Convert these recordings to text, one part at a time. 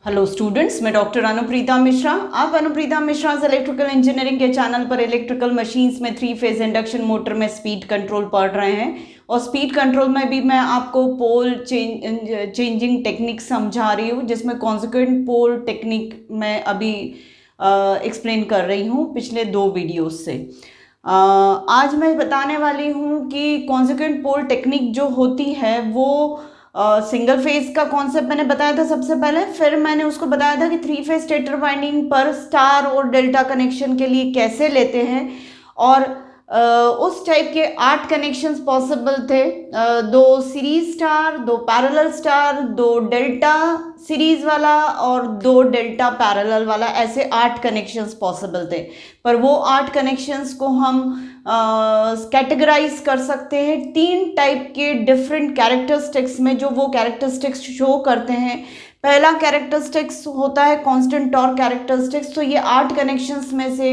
Hello students, मैं doctor Anupreeta Mishra. आप Anupreeta Mishra electrical engineering के चैनल पर इलेक्ट्रिकल मशीन्स में 3 फेज इंडक्शन मोटर में स्पीड कंट्रोल पढ़ रहे हैं। और स्पीड कंट्रोल में भी मैं आपको पोल चेंजिंग टेक्निक समझा रही हूँ, जिसमें कॉन्सिक्वेंट पोल टेक्निक मैं अभी एक्सप्लेन कर रही हूँ पिछले 2 वीडियोस से। आज मैं बताने वाली हूँ कि कॉन्सिक्वेंट पोल टेक्निक जो होती है वो सिंगल फेज का कॉन्सेप्ट मैंने बताया था सबसे पहले। फिर मैंने उसको बताया था कि 3 फेज स्टेटर वाइंडिंग पर स्टार और डेल्टा कनेक्शन के लिए कैसे लेते हैं, और उस टाइप के 8 कनेक्शंस पॉसिबल थे। 2 series star, 2 parallel star, 2 delta series वाला और 2 डेल्टा पैरेलल वाला, ऐसे 8 कनेक्शंस पॉसिबल थे। पर वो 8 कनेक्शंस को हम कैटेगराइज कर सकते हैं 3 टाइप के डिफरेंट कैरेक्टरिस्टिक्स में, जो वो कैरेक्टरिस्टिक्स शो करते हैं। पहला कैरेक्टरिस्टिक्स होता है कांस्टेंट टॉर्क कैरेक्टरिस्टिक्स। तो ये 8 कनेक्शंस में से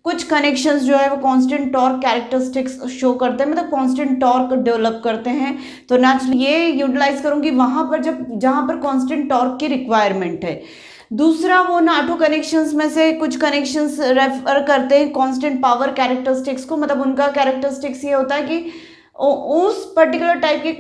कुछ कनेक्शंस जो है वो कांस्टेंट टॉर्क कैरेक्टरिस्टिक्स शो करते हैं, मतलब कांस्टेंट टॉर्क डेवलप करते हैं। तो नेचुरली ये यूटिलाइज करूंगी वहां पर जहां पर कांस्टेंट टॉर्क की रिक्वायरमेंट है। दूसरा, वो नाटो कनेक्शंस में से कुछ कनेक्शंस रेफर करते हैं कांस्टेंट पावर कैरेक्टरिस्टिक्स को, मतलब उनका कैरेक्टरिस्टिक्स ये होता है कि उस पर्टिकुलर टाइप के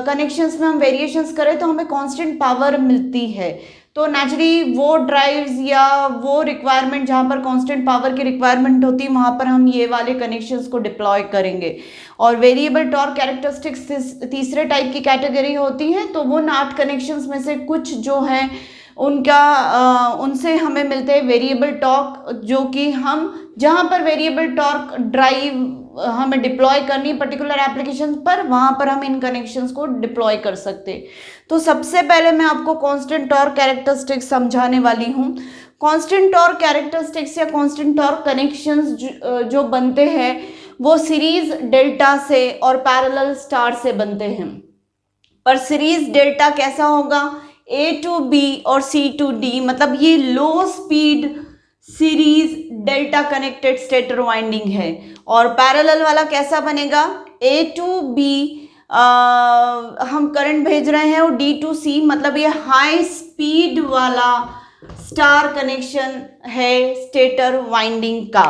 कनेक्शंस में हम वेरिएशंस करें तो हमें कांस्टेंट पावर मिलती है। तो नेचुरली वो ड्राइव्स या वो रिक्वायरमेंट जहाँ पर कांस्टेंट पावर की रिक्वायरमेंट होती है वहाँ पर हम ये वाले कनेक्शंस को डिप्लॉय करेंगे। और वेरिएबल टॉर्क कैरेक्टरिस्टिक्स तीसरे टाइप की कैटेगरी होती है। तो वो 8 कनेक्शंस में से कुछ जो है उनसे हमें मिलते हैं वेरिएबल टॉर्क, जो कि हम जहाँ पर वेरिएबल टॉर्क ड्राइव हमें डिप्लॉय करनी पर्टिकुलर एप्लीकेशन पर, वहाँ पर हम इन कनेक्शंस को डिप्लॉय कर सकते हैं। तो सबसे पहले मैं आपको कांस्टेंट टॉर्क कैरेक्टरिस्टिक्स समझाने वाली हूँ। कांस्टेंट टॉर्क कैरेक्टरिस्टिक्स या कांस्टेंट टॉर्क कनेक्शंस जो बनते हैं वो सीरीज डेल्टा से और पैरेलल स्टार से बनते हैं। पर सीरीज डेल्टा कैसा होगा? A to B और C to D, मतलब ये लो speed series delta connected stator winding है। और पैरेलल वाला कैसा बनेगा? A to B हम करंट भेज रहे हैं, और D to C मतलब ये हाई स्पीड वाला स्टार कनेक्शन है स्टेटर वाइंडिंग का।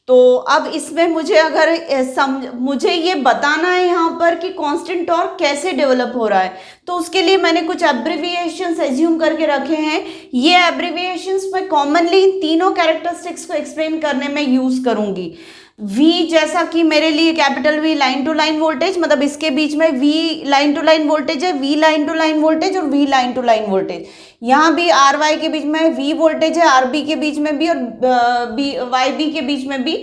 तो अब इसमें मुझे ये बताना है यहाँ पर कि कांस्टेंट टॉर्क कैसे डेवलप हो रहा है। तो उसके लिए मैंने कुछ एब्रिविएशंस एज्यूम करके रखे हैं। ये एब्रिविएशंस मैं कॉमनली इन तीनों कैरेक्टरिस्टिक्स को एक्सप्लेन करने में यूज करूंगी। V जैसा कि मेरे लिए capital V line to line voltage, मतलब इसके बीच में V line to line voltage है, V line to line voltage और V line to line voltage. यहाँ भी RY के बीच में V वोल्टेज है, RB के बीच में भी, और YB के बीच में भी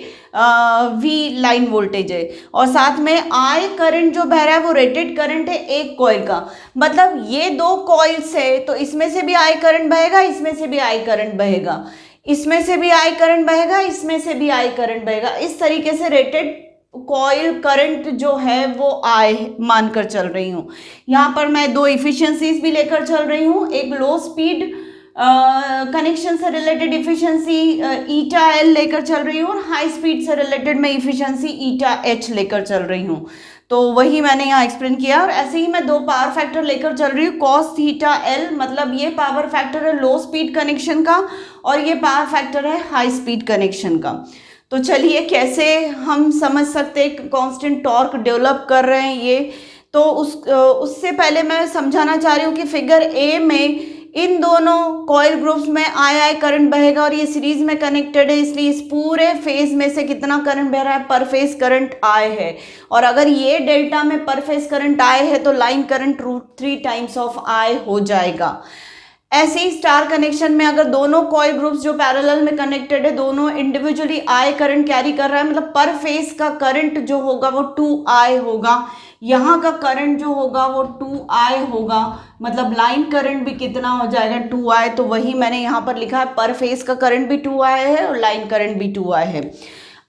V लाइन वोल्टेज है। और साथ में I करंट जो बह रहा है वो रेटेड करंट है एक कॉइल का, मतलब ये 2 कॉइल्स है तो इसमें से भी I करंट बहेगा, इसमें से भी I करंट बहेगा, इसमें से भी I करंट बहेगा, इसमें से भी I करंट बहेगा। इस तरीके से रेटेड कॉइल करंट जो है वो I मानकर चल रही हूँ। यहाँ पर मैं 2 इफिशियंसीज भी लेकर चल रही हूँ। एक लो स्पीड कनेक्शन से रिलेटेड इफिशियंसी ईटा L लेकर चल रही हूँ, और हाई स्पीड से रिलेटेड मैं इफिशियंसी ईटा H लेकर चल रही हूँ। तो वही मैंने यहाँ एक्सप्लेन किया। और ऐसे ही मैं 2 पावर फैक्टर लेकर चल रही हूँ, कॉस थीटा L, मतलब ये पावर फैक्टर है लो स्पीड कनेक्शन का, और ये पावर फैक्टर है हाई स्पीड कनेक्शन का। तो चलिए कैसे हम समझ सकते हैं कांस्टेंट टॉर्क डेवलप कर रहे हैं ये। तो उससे पहले मैं समझाना चाह रही हूँ कि फिगर A में इन दोनों कॉइल ग्रुप्स में आई करंट बहेगा, और ये सीरीज में कनेक्टेड है, इसलिए इस पूरे फेज में से कितना करंट बह रहा है? पर फेज करंट I है। और अगर ये डेल्टा में पर फेज करंट I है तो line current √3 times of I हो जाएगा। ऐसे ही स्टार कनेक्शन में अगर दोनों कॉइल ग्रुप्स जो पैरेलल में कनेक्टेड है दोनों इंडिविजुअली I करंट कैरी कर रहा है, मतलब पर फेज का करंट जो होगा वो 2I होगा। यहाँ का करंट जो होगा वो 2I होगा, मतलब लाइन करंट भी कितना हो जाएगा? 2I। तो वही मैंने यहाँ पर लिखा है, पर फेज का करंट भी 2I है और लाइन करंट भी 2I है।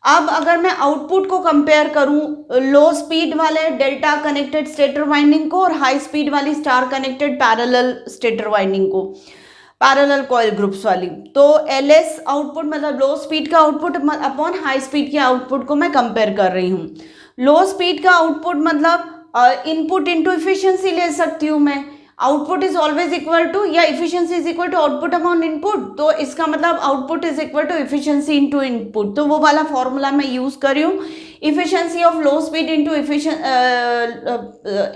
अब अगर मैं आउटपुट को कंपेयर करूं लो स्पीड वाले डेल्टा कनेक्टेड स्टेटर वाइंडिंग को और हाई स्पीड वाली star connected parallel stator winding को, पैरेलल कॉइल ग्रुप्स वाली, तो LS आउटपुट मतलब लो स्पीड का आउटपुट अपॉन हाई स्पीड के आउटपुट को मैं कंपेयर कर रही हूँ। लो स्पीड का आउटपुट मतलब इनपुट इनटू इफिशिएंसी ले सकती हूँ मैं, output is always equal to, या efficiency is equal to output upon input, तो इसका मतलब output is equal to efficiency into input, तो वो वाला फॉर्मूला मैं यूज कर रही हूँ, efficiency of low speed into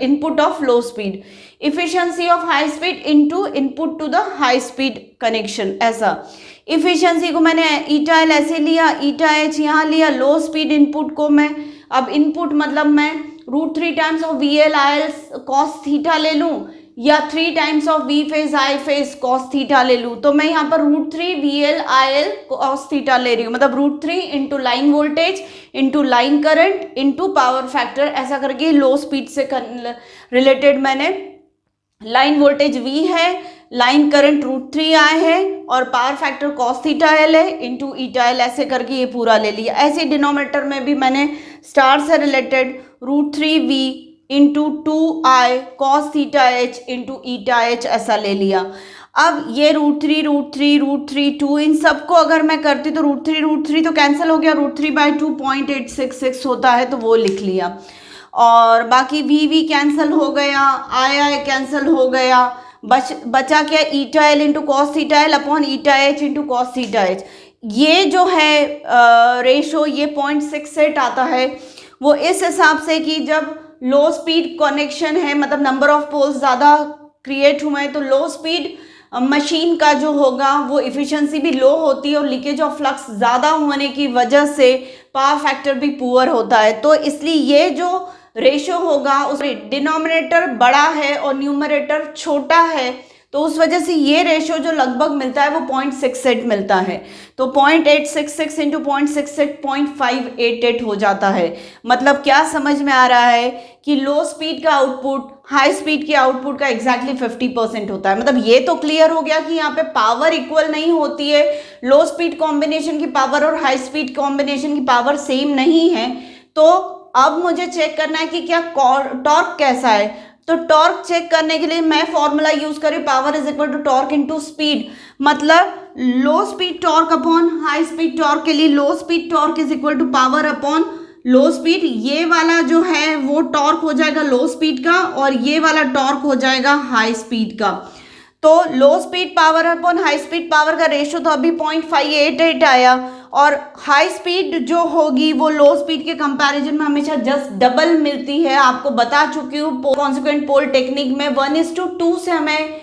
input of low speed, efficiency of high speed into input to the high speed connection. ऐसा इफिशियंसी को मैंने ईटा एल ऐसे लिया, ईटा एच यहाँ लिया, लो स्पीड इनपुट को मैं, अब इनपुट मतलब मैं √3 times of V L I L cos theta ले लूँ, या 3 times of V phase I phase cos theta ले लूँ, तो मैं यहाँ पर √3 V L I L cos theta ले रही हूँ, मतलब √3 into line voltage into line current into power factor, ऐसा करके लो स्पीड से रिलेटेड मैंने लाइन वोल्टेज V है, लाइन करंट √3 आए है और power factor cos theta L है इंटू ईटा एल, ऐसे करके ये पूरा ले लिया। ऐसे डिनोमिनेटर में भी मैंने स्टार से related √3V into 2I cos theta H into eta H ऐसा ले लिया। अब ये √3 2 इन सबको अगर मैं करती तो √3 तो कैंसिल हो गया, √3/2 0.866 होता है, तो वो लिख लिया, और बाकी V कैंसिल हो गया, I कैंसिल हो गया, बचा क्या, eta L into cos theta L upon eta H into cos theta H. ये जो है रेशो ये 0.68 आता है, वो इस हिसाब से कि जब लो स्पीड कनेक्शन है, मतलब नंबर ऑफ पोल्स ज़्यादा क्रिएट हुए हैं, तो लो स्पीड मशीन का जो होगा वो इफिशिएंसी भी लो होती है और लीकेज ऑफ फ्लक्स ज़्यादा होने की वजह से पावर फैक्टर भी पुअर होता है। तो इसलिए ये जो रेशो होगा उस डिनोमिनेटर बड़ा है और न्यूमरेटर छोटा है, तो उस वजह से ये रेशो जो लगभग मिलता है वो 0.68 मिलता है, तो 0.866 इंटू 0.68 0.588 हो जाता है। मतलब क्या समझ में आ रहा है कि लो स्पीड का आउटपुट हाई स्पीड के आउटपुट का एग्जैक्टली 50% होता है। मतलब ये तो क्लियर हो गया कि यहाँ पे पावर इक्वल नहीं होती है, लो स्पीड कॉम्बिनेशन की पावर और हाई स्पीड कॉम्बिनेशन की पावर सेम नहीं है। तो अब मुझे चेक करना है कि क्या टॉर्क कैसा है, तो टॉर्क चेक करने के लिए मैं फॉर्मूला यूज करी, power is equal to torque into speed, मतलब low speed torque upon high speed torque के लिए low speed torque is equal to power upon low speed. ये वाला जो है वो टॉर्क हो जाएगा लो स्पीड का और ये वाला टॉर्क हो जाएगा हाई स्पीड का। तो लो speed power upon high speed power का रेशियो तो अभी 0.588 आया, और हाई स्पीड जो होगी वो लो स्पीड के कंपैरिजन में हमेशा जस्ट डबल मिलती है। आपको बता चुकी हूँ कॉन्सिक्वेंट पोल टेक्निक में 1:2 से हमें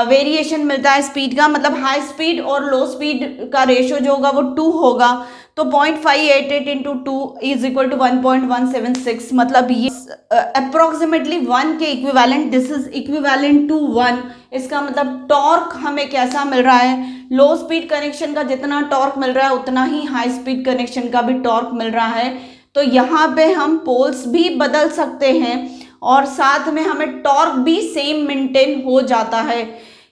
वेरिएशन मिलता है स्पीड का, मतलब हाई स्पीड और लो स्पीड का रेशियो जो होगा वो 2 होगा, तो 0.588 इंटू 2 इज इक्वल टू 1.176, मतलब ये अप्रोक्सीमेटली 1 के equivalent, this is equivalent to 1। इसका मतलब टॉर्क हमें कैसा मिल रहा है, लो स्पीड कनेक्शन का जितना टॉर्क मिल रहा है उतना ही हाई स्पीड कनेक्शन का भी टॉर्क मिल रहा है। तो यहाँ पे हम पोल्स भी बदल सकते हैं और साथ में हमें टॉर्क भी सेम मेंटेन हो जाता है,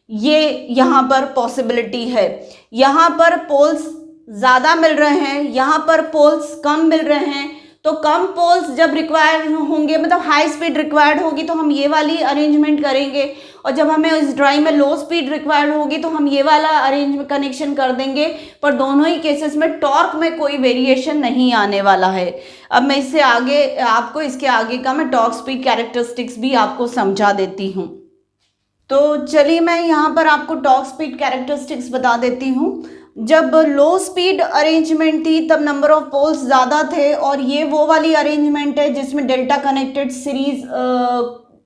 ये यहाँ पर पॉसिबिलिटी है। यहाँ पर पोल्स ज़्यादा मिल रहे हैं, यहाँ पर पोल्स कम मिल रहे हैं, तो कम पोल्स जब रिक्वायर्ड होंगे, मतलब हाई स्पीड रिक्वायर्ड होगी तो हम ये वाली अरेंजमेंट करेंगे, और जब हमें इस ड्राइव में लो स्पीड रिक्वायर्ड होगी तो हम ये वाला अरेंज कनेक्शन कर देंगे। पर दोनों ही केसेस में टॉर्क में कोई वेरिएशन नहीं आने वाला है। अब मैं इससे आगे आपको इसके आगे का मैं टॉर्क स्पीड कैरेक्टरिस्टिक्स भी आपको समझा देती हूँ। तो चलिए मैं यहाँ पर आपको टॉर्क स्पीड कैरेक्टरिस्टिक्स बता देती हूँ। जब लो स्पीड अरेंजमेंट थी तब नंबर ऑफ पोल्स ज़्यादा थे, और ये वो वाली अरेंजमेंट है जिसमें delta connected series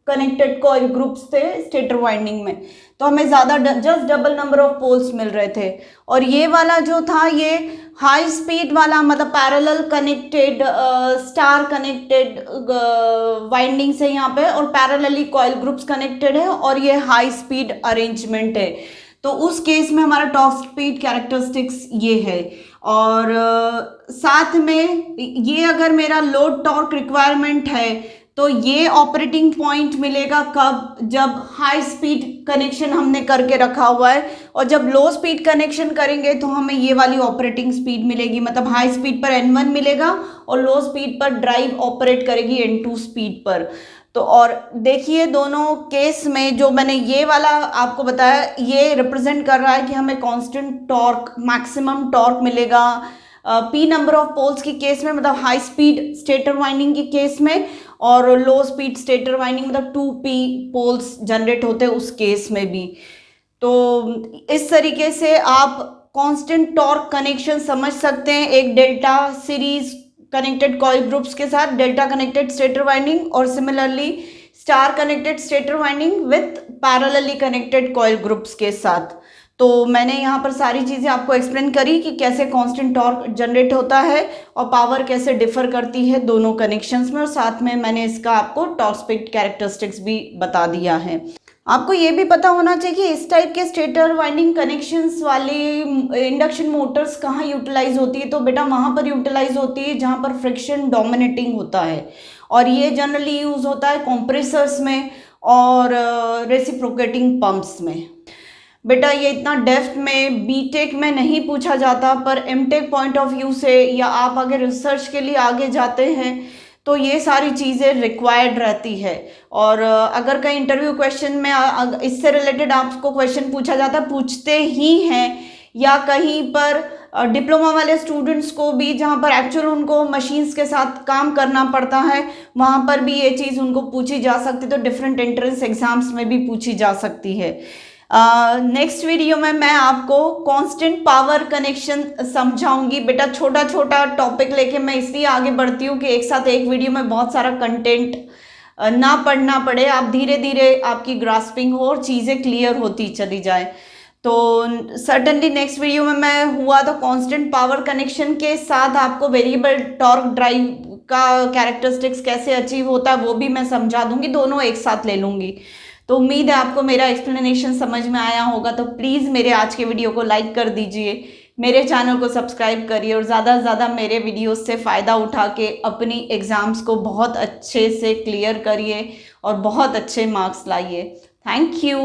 connected coil groups थे स्टेटर वाइंडिंग में, तो हमें ज़्यादा just double number of poles मिल रहे थे। और ये वाला जो था ये हाई स्पीड वाला, मतलब parallel connected star connected winding से यहाँ पे, और पैरेलली कॉइल ग्रुप्स कनेक्टेड है, और ये हाई स्पीड अरेंजमेंट है। तो उस केस में हमारा टॉर्क स्पीड कैरेक्टरिस्टिक्स ये है। और साथ में ये अगर मेरा लोड टॉर्क रिक्वायरमेंट है तो ये ऑपरेटिंग पॉइंट मिलेगा कब, जब हाई स्पीड कनेक्शन हमने करके रखा हुआ है, और जब लो स्पीड कनेक्शन करेंगे तो हमें ये वाली ऑपरेटिंग स्पीड मिलेगी, मतलब हाई स्पीड पर N1 मिलेगा और लो स्पीड पर ड्राइव ऑपरेट करेगी N2 स्पीड पर। तो और देखिए दोनों केस में जो मैंने ये वाला आपको बताया ये रिप्रेजेंट कर रहा है कि हमें कांस्टेंट टॉर्क, मैक्सिमम टॉर्क मिलेगा P नंबर ऑफ पोल्स की केस में, मतलब हाई स्पीड स्टेटर वाइंडिंग की केस में, और लो स्पीड स्टेटर वाइंडिंग मतलब 2p पोल्स जनरेट होते हैं उस केस में भी। तो इस तरीके से आप कांस्टेंट टॉर्क कनेक्शन समझ सकते हैं एक delta series connected coil groups के साथ, डेल्टा कनेक्टेड स्टेटर वाइंडिंग, और similarly star connected stator winding with parallelly connected coil groups के साथ। तो मैंने यहाँ पर सारी चीज़ें आपको एक्सप्लेन करी कि कैसे कांस्टेंट टॉर्क जनरेट होता है और पावर कैसे डिफर करती है दोनों कनेक्शंस में, और साथ में मैंने इसका आपको टॉर्क स्पीड कैरेक्टरिस्टिक्स भी बता दिया है। आपको ये भी पता होना चाहिए कि इस टाइप के स्टेटर वाइंडिंग कनेक्शंस वाले इंडक्शन मोटर्स कहाँ यूटिलाइज होती है। तो बेटा वहाँ पर यूटिलाइज होती है जहाँ पर फ्रिक्शन डोमिनेटिंग होता है, और ये जनरली यूज होता है कंप्रेसर्स में और रेसिप्रोकेटिंग पंप्स में। बेटा ये इतना डेप्थ में बीटेक में नहीं पूछा जाता, पर एमटेक पॉइंट ऑफ व्यू से या आप अगर रिसर्च के लिए आगे जाते हैं तो ये सारी चीज़ें रिक्वायर्ड रहती है। और अगर कहीं इंटरव्यू क्वेश्चन में इससे रिलेटेड आपको क्वेश्चन पूछा जाता, पूछते ही हैं, या कहीं पर डिप्लोमा वाले स्टूडेंट्स को भी जहाँ पर एक्चुअल उनको मशीन्स के साथ काम करना पड़ता है, वहाँ पर भी ये चीज़ उनको पूछी जा सकती है। तो डिफरेंट एंट्रेंस एग्जाम्स में भी पूछी जा सकती है। नेक्स्ट वीडियो में मैं आपको कांस्टेंट पावर कनेक्शन समझाऊंगी। बेटा छोटा छोटा टॉपिक लेके मैं इसलिए आगे बढ़ती हूँ कि एक साथ एक वीडियो में बहुत सारा कंटेंट ना पढ़ना पड़े, आप धीरे धीरे आपकी ग्रास्पिंग हो और चीज़ें क्लियर होती चली जाए। तो सर्टनली नेक्स्ट वीडियो में मैं हुआ तो कांस्टेंट पावर कनेक्शन के साथ आपको वेरिएबल टॉर्क ड्राइव का कैरेक्टरिस्टिक्स कैसे अचीव होता है वो भी मैं समझा दूंगी, दोनों एक साथ ले लूंगी। तो उम्मीद है आपको मेरा एक्सप्लेनेशन समझ में आया होगा। तो प्लीज़ मेरे आज के वीडियो को लाइक कर दीजिए, मेरे चैनल को सब्सक्राइब करिए और ज़्यादा से ज़्यादा मेरे वीडियोस से फ़ायदा उठा के अपनी एग्ज़ाम्स को बहुत अच्छे से क्लियर करिए और बहुत अच्छे मार्क्स लाइए। Thank you.